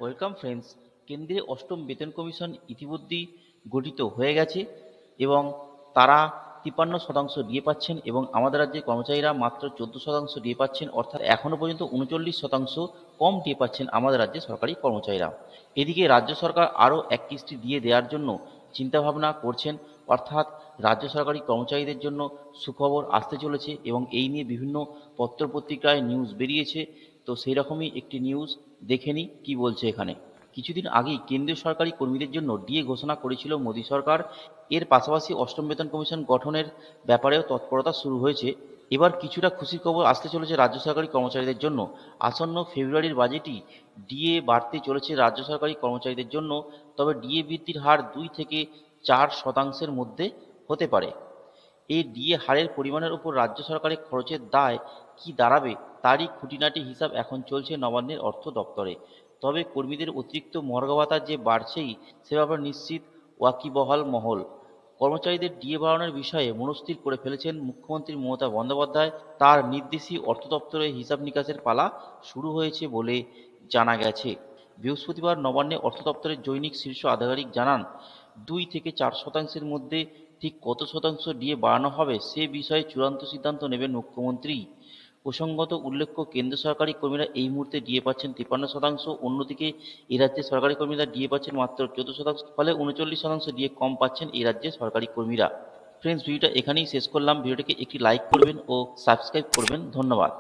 Welcome friends. কেন্দ্রের অষ্টম বেতন কমিশন ইতিমধ্যেই গঠিত হয়ে গেছে এবং তারা 53% ডিএ পাচ্ছেন এবং আমাদের রাজ্যের কর্মচারীরা মাত্র 14% ডিএ পাচ্ছেন, অর্থাৎ এখনও পর্যন্ত 39% কম ডিএ পাচ্ছেন আমাদের রাজ্যের সরকারি কর্মচারীরা। এদিকে রাজ্য সরকার আরও এক কিস্তি দিয়ে দেওয়ার জন্য চিন্তাভাবনা করছেন, অর্থাৎ রাজ্য সরকারি কর্মচারীদের জন্য সুখবর আসতে চলেছে এবং এই নিয়ে বিভিন্ন পত্রপত্রিকায় নিউজ বেরিয়েছে। তো সেই রকমই একটি নিউজ দেখে নিই কী বলছে এখানে। কিছুদিন আগেই কেন্দ্রীয় সরকারি কর্মীদের জন্য ডিএ ঘোষণা করেছিল মোদী সরকার। এর পাশাপাশি অষ্টম বেতন কমিশন গঠনের ব্যাপারেও তৎপরতা শুরু হয়েছে। এবার কিছুটা খুশির খবর আসতে চলেছে রাজ্য সরকারি কর্মচারীদের জন্য। আসন্ন ফেব্রুয়ারির বাজেটই ডিএ বাড়তে চলেছে রাজ্য সরকারি কর্মচারীদের জন্য, তবে ডিএ বৃদ্ধির হার 2 থেকে 4% মধ্যে হতে পারে। এই ডিএ হারের পরিমাণের উপর রাজ্য সরকারের খরচের দায় কী দাঁড়াবে তারই খুঁটিনাটি হিসাব এখন চলছে নবান্নের অর্থ দপ্তরে। তবে কর্মীদের অতিরিক্ত মর্গ ভাতা যে বাড়ছেই সে ব্যাপারে নিশ্চিত ওয়াকিবহাল মহল। কর্মচারীদের ডিএ বাড়ানোর বিষয়ে মনস্থির করে ফেলেছেন মুখ্যমন্ত্রী মমতা বন্দ্যোপাধ্যায়। তার নির্দেশেই অর্থ দপ্তরের হিসাব নিকাশের পালা শুরু হয়েছে বলে জানা গেছে। বৃহস্পতিবার নবান্নে অর্থ দপ্তরের জৈনিক শীর্ষ আধিকারিক জানান, 2 থেকে 4% মধ্যে ঠিক কত শতাংশ ডিএ বাড়ানো হবে সে বিষয়ে চূড়ান্ত সিদ্ধান্ত নেবেন মুখ্যমন্ত্রী। প্রসঙ্গত উল্লেখ্য, কেন্দ্র সরকারি কর্মীরা এই মুহূর্তে ডিএ পাচ্ছেন 53%, অন্যদিকে এ রাজ্যের সরকারি কর্মীরা ডিএ পাচ্ছেন মাত্র 14%, ফলে 39% ডিএ কম পাচ্ছেন এই রাজ্যের সরকারি কর্মীরা। ফ্রেন্ডস, ভিডিওটা এখানেই শেষ করলাম। ভিডিওটিকে একটি লাইক করবেন ও সাবস্ক্রাইব করবেন। ধন্যবাদ।